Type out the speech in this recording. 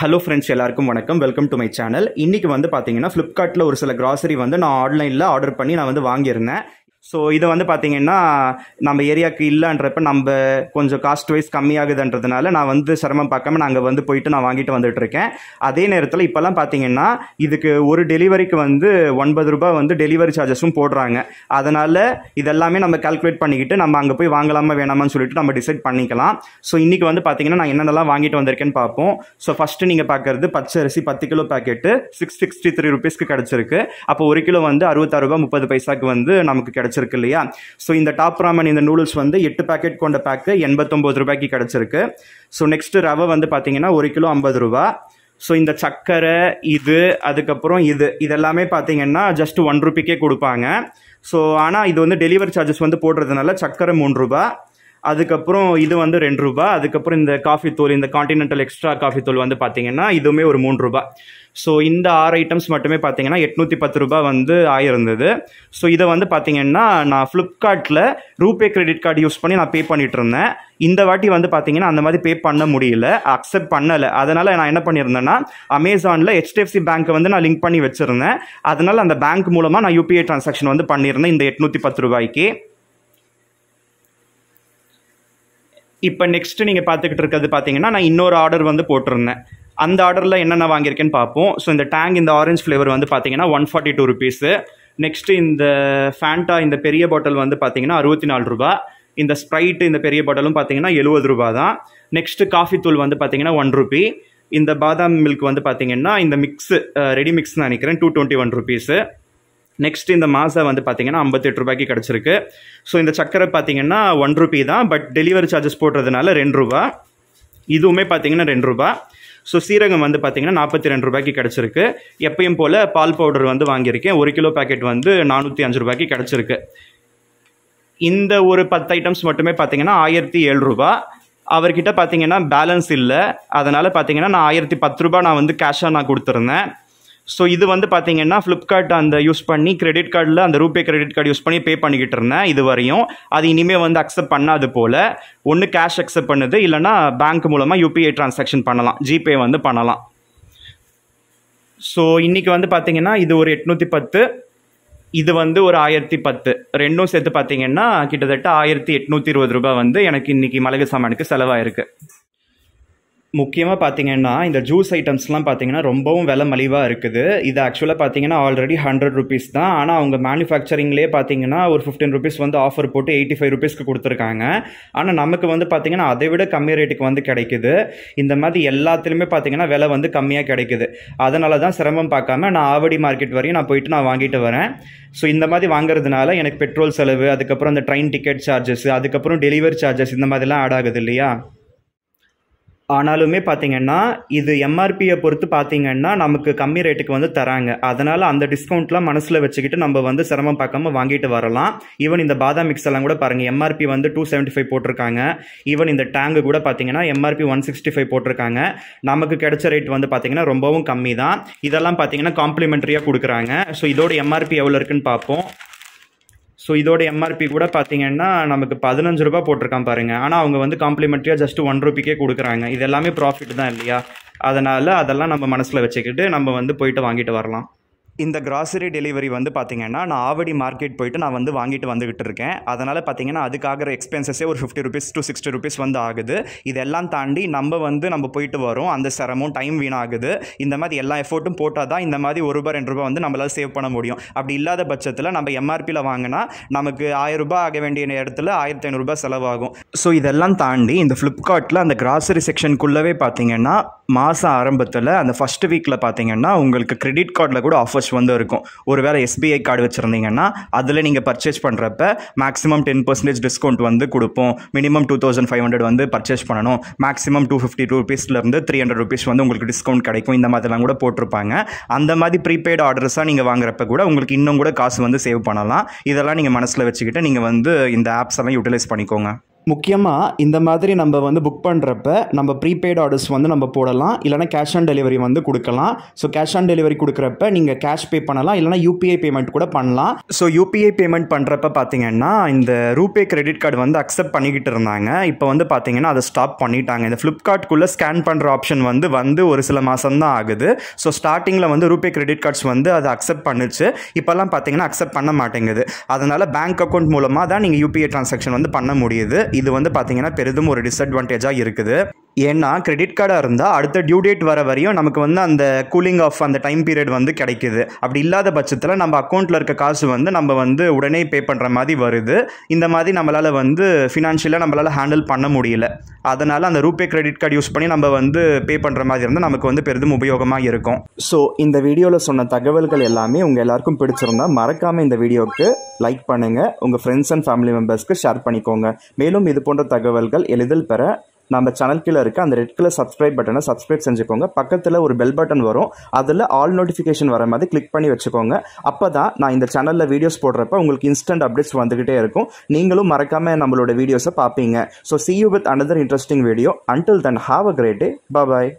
Hello friends, எல்லாருக்கும் வணக்கம். Welcome to my channel. இன்றைக்கி வந்து பார்த்தீங்கன்னா ஃப்ளிப்கார்ட்டில் ஒரு சில கிராசரி வந்து நான் ஆன்லைனில் ஆர்டர் பண்ணி நான் வந்து வாங்கியிருந்தேன். ஸோ இதை வந்து பார்த்தீங்கன்னா நம்ம ஏரியாவுக்கு இல்லைன்றப்ப நம்ம கொஞ்சம் காஸ்ட் வைஸ் கம்மியாகுதுன்றதுனால நான் வந்து சிரமம் பார்க்காம நாங்கள் வந்து போயிட்டு நான் வாங்கிட்டு வந்துட்டுருக்கேன். அதே நேரத்தில் இப்போல்லாம் பார்த்தீங்கன்னா இதுக்கு ஒரு டெலிவரிக்கு வந்து 9 ரூபாய் வந்து டெலிவரி சார்ஜஸும் போடுறாங்க. அதனால் இதெல்லாமே நம்ம கால்குலேட் பண்ணிக்கிட்டு நம்ம அங்கே போய் வாங்கலாமா வேணாமான்னு சொல்லிட்டு நம்ம டிசைட் பண்ணிக்கலாம். ஸோ இன்றைக்கி வந்து பார்த்தீங்கன்னா நான் என்னென்னலாம் வாங்கிட்டு வந்திருக்கேன்னு பார்ப்போம். ஸோ ஃபஸ்ட்டு நீங்கள் பார்க்குறது பச்சை அரிசி 10 கிலோ பேக்கெட்டு 663 ருபீஸ்க்கு கிடச்சிருக்கு. அப்போ 1 கிலோ வந்து 66 ரூபா 30 பைசாக்கு வந்து நமக்கு கிடச்சிருக்கு இல்லையா. ஸோ இந்த டாப் ராமன் இந்த நூடுல்ஸ் வந்து 8 பேக்கெட் கொண்ட பேக்கு 89 ரூபாய்க்கு கிடச்சிருக்கு. ஸோ நெக்ஸ்ட்டு ரவை வந்து பார்த்தீங்கன்னா 1 கிலோ 50 ரூபா. ஸோ இந்த சக்கரை அதுக்கப்புறம் இதெல்லாமே பார்த்தீங்கன்னா ஜஸ்ட் 1 ரூபிக்கே கொடுப்பாங்க. ஸோ ஆனால் இது வந்து டெலிவரி சார்ஜஸ் வந்து போடுறதுனால சக்கரை 3 ரூபா, அதுக்கப்புறம் இது வந்து 2 ரூபா, அதுக்கப்புறம் இந்த காஃபி தூள் இந்த கான்டினென்டல் எக்ஸ்ட்ரா காஃபி தூள் வந்து பார்த்தீங்கன்னா இதுவுமே ஒரு 3 ரூபா. ஸோ இந்த 6 ஐட்டம்ஸ் மட்டுமே பார்த்தீங்கன்னா 810 ரூபா வந்து ஆயிருந்தது. ஸோ இதை வந்து பார்த்தீங்கன்னா நான் ஃப்ளிப்கார்ட்டில் ரூபே கிரெடிட் கார்டு யூஸ் பண்ணி நான் பே பண்ணிட்டு இருந்தேன். இந்த வாட்டி வந்து பார்த்தீங்கன்னா அந்த மாதிரி பே பண்ண முடியல, அக்செப்ட் பண்ணலை. அதனால் நான் என்ன பண்ணியிருந்தேன்னா அமேசானில் HDFC பேங்க்கை வந்து நான் லிங்க் பண்ணி வச்சுருந்தேன். அதனால் அந்த பேங்க் மூலமாக நான் UPI டிரான்சாக்ஷன் வந்து பண்ணியிருந்தேன் இந்த 810 ரூபாய்க்கு. இப்போ நெக்ஸ்ட்டு நீங்கள் பார்த்துக்கிட்டு இருக்கிறது பார்த்தீங்கன்னா நான் இன்னொரு ஆர்டர் வந்து போட்டிருந்தேன். அந்த ஆர்டரில் என்னென்ன வாங்கியிருக்கேன்னு பார்ப்போம். ஸோ இந்த டேங் இந்த ஆரஞ்ச் ஃப்ளேவர் வந்து பார்த்தீங்கன்னா 142 ருபீஸு. நெக்ஸ்ட்டு இந்த ஃபேண்டா இந்த பெரிய பாட்டில் வந்து பார்த்தீங்கன்னா 64 ரூபா. இந்த ஸ்ப்ரைட்டு இந்த பெரிய பாட்டிலும் பார்த்தீங்கன்னா 70 ரூபா தான். நெக்ஸ்ட்டு காஃபி தூள் வந்து பார்த்தீங்கன்னா 1 ரூபி. இந்த பாதாம் மில்க் வந்து பார்த்தீங்கன்னா இந்த மிக்ஸு ரெடி மிக்ஸ்னு நினைக்கிறேன் 221 ருபீஸு. நெக்ஸ்ட் இந்த மாசா வந்து பார்த்தீங்கன்னா 58 ரூபாய்க்கு கிடச்சிருக்கு. ஸோ இந்த சக்கரை பார்த்தீங்கன்னா 1 ரூபி தான், பட் டெலிவரி சார்ஜஸ் போடுறதுனால 2 ரூபா. இதுவுமே பார்த்தீங்கன்னா 2 ரூபா. ஸோ சீரகம் வந்து பார்த்தீங்கன்னா 42 ரூபாய்க்கு கிடச்சிருக்கு. எப்பயும் போல் பால் பவுடர் வந்து வாங்கியிருக்கேன். 1 கிலோ பேக்கெட் வந்து 405 ரூபாய்க்கு கிடச்சிருக்கு. இந்த ஒரு 10 ஐட்டம்ஸ் மட்டுமே பார்த்தீங்கன்னா 1007 ரூபா. அவர்கிட்ட பார்த்தீங்கன்னா பேலன்ஸ் இல்லை, அதனால் பார்த்தீங்கன்னா நான் 1010 ரூபா நான் வந்து கேஷாக நான் கொடுத்துருந்தேன். ஸோ இது வந்து பார்த்தீங்கன்னா ஃப்ளிப்கார்ட் அந்த யூஸ் பண்ணி கிரெடிட் கார்டில் அந்த ரூபே கிரெடிட் கார்டு யூஸ் பண்ணி பே பண்ணிக்கிட்டு இருந்தேன் இது வரையும். அது இனிமேல் வந்து அக்செப்ட் பண்ணாது போல். ஒன்று கேஷ் அக்செப்ட் பண்ணுது, இல்லைனா பேங்க் மூலமாக UPI டிரான்சாக்ஷன் பண்ணலாம், ஜிபே வந்து பண்ணலாம். ஸோ இன்றைக்கி வந்து பார்த்தீங்கன்னா இது ஒரு 810, இது வந்து ஒரு 1010, ரெண்டும் சேர்த்து பார்த்தீங்கன்னா கிட்டத்தட்ட 1820 ரூபா வந்து எனக்கு இன்றைக்கி மளிகை சாமானுக்கு செலவாயிருக்கு. முக்கியமாக பார்த்தீங்கன்னா இந்த ஜூஸ் ஐட்டம்ஸ்லாம் பார்த்தீங்கன்னா ரொம்பவும் விலை மலிவாக இருக்குது. இது ஆக்சுவலாக பார்த்தீங்கன்னா ஆல்ரெடி 100 ருபீஸ் தான். ஆனால் அவங்க மேனுஃபேக்சரிங்லேயே பார்த்தீங்கன்னா ஒரு 15 ருபீஸ் வந்து ஆஃபர் போட்டு 85 ருபீஸ்க்கு கொடுத்துருக்காங்க. ஆனால் நமக்கு வந்து பார்த்தீங்கன்னா அதை விட கம்மி ரேட்டுக்கு வந்து கிடைக்குது. இந்த மாதிரி எல்லாத்துலேயுமே பார்த்தீங்கன்னா விலை வந்து கம்மியாக கிடைக்குது. அதனால தான் சிரமம் பார்க்காம நான் ஆவடி மார்க்கெட் வரையும் நான் போயிட்டு நான் வாங்கிட்டு வரேன். ஸோ இந்த மாதிரி வாங்குறதுனால எனக்கு பெட்ரோல் செலவு, அதுக்கப்புறம் அந்த ட்ரெயின் டிக்கெட் சார்ஜஸ், அதுக்கப்புறம் டெலிவரி சார்ஜஸ் இந்த மாதிரிலாம் ஆட் ஆகுது இல்லையா. ஆனாலுமே பார்த்தீங்கன்னா இது MRPயை பொறுத்து பார்த்தீங்கன்னா நமக்கு கம்மி ரேட்டுக்கு வந்து தராங்க. அதனால் அந்த டிஸ்கவுண்ட்லாம் மனசில் வச்சுக்கிட்டு நம்ம வந்து சிரமம் பார்க்காம வாங்கிட்டு வரலாம். ஈவன் இந்த பாதாம் மிக்ஸ் எல்லாம் கூட பாருங்கள், MRP வந்து 275 போட்டிருக்காங்க. ஈவன் இந்த டேங்கு கூட பார்த்தீங்கன்னா MRP 165 போட்டிருக்காங்க. நமக்கு கிடைச்ச ரேட் வந்து பார்த்தீங்கன்னா ரொம்பவும் கம்மி தான். இதெல்லாம் பார்த்தீங்கன்னா காம்ப்ளிமெண்ட்ரியாக கொடுக்குறாங்க. ஸோ இதோட MRP எவ்வளோ இருக்குன்னு பார்ப்போம். ஸோ இதோட MRP கூட பார்த்தீங்கன்னா நமக்கு 15 ரூபா போட்டிருக்கான் பாருங்கள். ஆனால் அவங்க வந்து காம்ப்ளிமெண்ட்ரியாக ஜஸ்ட் 1 ரூபிக்கே கொடுக்குறாங்க. இது எல்லாமே ப்ராஃபிட் தான் இல்லையா. அதனால் அதெல்லாம் நம்ம மனசில் வச்சுக்கிட்டு நம்ம வந்து போயிட்டு வாங்கிட்டு வரலாம். இந்த கிராசரி டெலிவரி வந்து பார்த்தீங்கன்னா நான் ஆவடி மார்க்கெட் போயிட்டு நான் வந்து வாங்கிட்டு வந்துகிட்டு இருக்கேன். அதனால் பார்த்தீங்கன்னா அதுக்காகிற எக்ஸ்பென்சஸே ஒரு 50 ருபீஸ் to 60 ருபீஸ் வந்து ஆகுது. இதெல்லாம் தாண்டி நம்ம போயிட்டு வரோம், அந்த சிரமம் டைம் வீணாகுது. இந்த மாதிரி எல்லா எஃபோர்ட்டும் போட்டால் தான் இந்த மாதிரி 1 ரூபா 2 ரூபா வந்து நம்மளால் சேவ் பண்ண முடியும். அப்படி இல்லாத பட்சத்தில் நம்ம MRPயில் வாங்கினா நமக்கு 1000 ரூபாய் ஆக வேண்டிய இடத்துல 1500 ரூபாய் செலவாகும். ஸோ இதெல்லாம் தாண்டி இந்த ஃப்ளிப்கார்ட்டில் அந்த கிராசரி செக்ஷனுக்குள்ளவே பார்த்தீங்கன்னா மாதம் ஆரம்பத்தில் அந்த ஃபஸ்ட் வீக்கில் பார்த்தீங்கன்னா உங்களுக்கு கிரெடிட் கார்டில் கூட ஆஃபர்ஸ் வந்து இருக்கும். ஒருவேளை SBI கார்டு வச்சுருந்தீங்கன்னா அதில் நீங்கள் பர்ச்சேஸ் பண்ணுறப்ப மேக்ஸிமம் 10% டிஸ்கவுண்ட் வந்து கொடுப்போம். மினிமம் 2500 வந்து பர்ச்சேஸ் பண்ணணும். மேக்ஸிமம் 250 ருபீஸ்லேருந்து 300 ருபீஸ் வந்து உங்களுக்கு டிஸ்கவுண்ட் கிடைக்கும். இந்த மாதிரிலாம் கூட போட்டிருப்பாங்க. அந்த மாதிரி ப்ரீபெய்டு ஆர்டர்ஸாக நீங்கள் வாங்குறப்ப கூட உங்களுக்கு இன்னும் கூட காசு வந்து சேவ் பண்ணலாம். இதெல்லாம் நீங்கள் மனசில் வச்சுக்கிட்டு நீங்கள் வந்து இந்த ஆப்ஸ் எல்லாம் யூட்டிலைஸ் பண்ணிக்கோங்க. முக்கியமாக இந்த மாதிரி நம்ம வந்து புக் பண்ணுறப்ப நம்ம ப்ரீபெய்ட் ஆர்டர்ஸ் வந்து நம்ம போடலாம், இல்லைனா கேஷ் ஆன் டெலிவரி வந்து கொடுக்கலாம். ஸோ கேஷ் ஆன் டெலிவரி கொடுக்குறப்ப நீங்கள் கேஷ் பே பண்ணலாம், இல்லைனா யூபிஐ பேமெண்ட் கூட பண்ணலாம். ஸோ யூபிஐ பேமெண்ட் பண்ணுறப்ப பார்த்தீங்கன்னா இந்த ரூபே கிரெடிட் கார்டு வந்து அக்செப்ட் பண்ணிக்கிட்டு இருந்தாங்க. இப்போ வந்து பார்த்தீங்கன்னா அதை ஸ்டாப் பண்ணிட்டாங்க. இந்த ஃப்ளிப்கார்ட்குள்ளே ஸ்கேன் பண்ணுற ஆப்ஷன் வந்து ஒரு சில மாதம் தான் ஆகுது. ஸோ ஸ்டார்டிங்கில் வந்து ரூபே கிரெடிட் கார்ட்ஸ் வந்து அதை அக்செப்ட் பண்ணுச்சு. இப்போல்லாம் பார்த்தீங்கன்னா அக்செப்ட் பண்ண மாட்டேங்குது. அதனால் பேங்க் அக்கௌண்ட் மூலமாக தான் நீங்கள் யூபிஐ ட்ரான்சாக்ஷன் வந்து பண்ண முடியுது. இது வந்து பார்த்தீங்கன்னா பெரிதும் ஒரு டிஸ்அட்வான்டேஜாக இருக்குது. ஏன்னா கிரெடிட் கார்டாக இருந்தால் அடுத்த டியூ டேட் வர வரையும் நமக்கு வந்து அந்த கூலிங் ஆஃப் அந்த டைம் பீரியட் வந்து கிடைக்குது. அப்படி இல்லாத பட்சத்தில் நம்ம அக்கௌண்ட்டில் இருக்க காசு வந்து நம்ம வந்து உடனே பே பண்ணுற மாதிரி வருது. இந்த மாதிரி நம்மளால் வந்து ஃபினான்ஷியலாக நம்மளால் ஹேண்டில் பண்ண முடியல. அதனால் அந்த ரூபே கிரெடிட் கார்டு யூஸ் பண்ணி நம்ம வந்து பே பண்ணுற மாதிரி இருந்தால் நமக்கு வந்து பெரிதும் உபயோகமாக இருக்கும். ஸோ இந்த வீடியோவில் சொன்ன தகவல்கள் எல்லாமே உங்கள் எல்லாருக்கும் பிடிச்சிருந்தா மறக்காமல் இந்த வீடியோவுக்கு லைக் பண்ணுங்கள், உங்கள் ஃப்ரெண்ட்ஸ் அண்ட் ஃபேமிலி மெம்பர்ஸ்க்கு ஷேர் பண்ணிக்கோங்க. மேலும் இது போன்ற தகவல்கள் எளிதில் பெற நம்ம சேனல் கீழே இருக்க அந்த ரெட் கலர் சப்ஸ்கிரைப் பட்டனை சப்ஸ்கிரைப் செஞ்சுக்கோங்க. பக்கத்தில் ஒரு பெல் பட்டன் வரும், அதில் ஆல் நோட்டிஃபிகேஷன் வர மாதிரி கிளிக் பண்ணி வச்சுக்கோங்க. அப்போ தான் நான் இந்த சேனலில் வீடியோஸ் போடுறப்ப உங்களுக்கு இன்ஸ்டன்ட் அப்டேட்ஸ் வந்துகிட்டே இருக்கும். நீங்களும் மறக்காமல் நம்மளோட வீடியோஸை பார்ப்பீங்க. So see you with another interesting video. Until then, have a great day. Bye bye.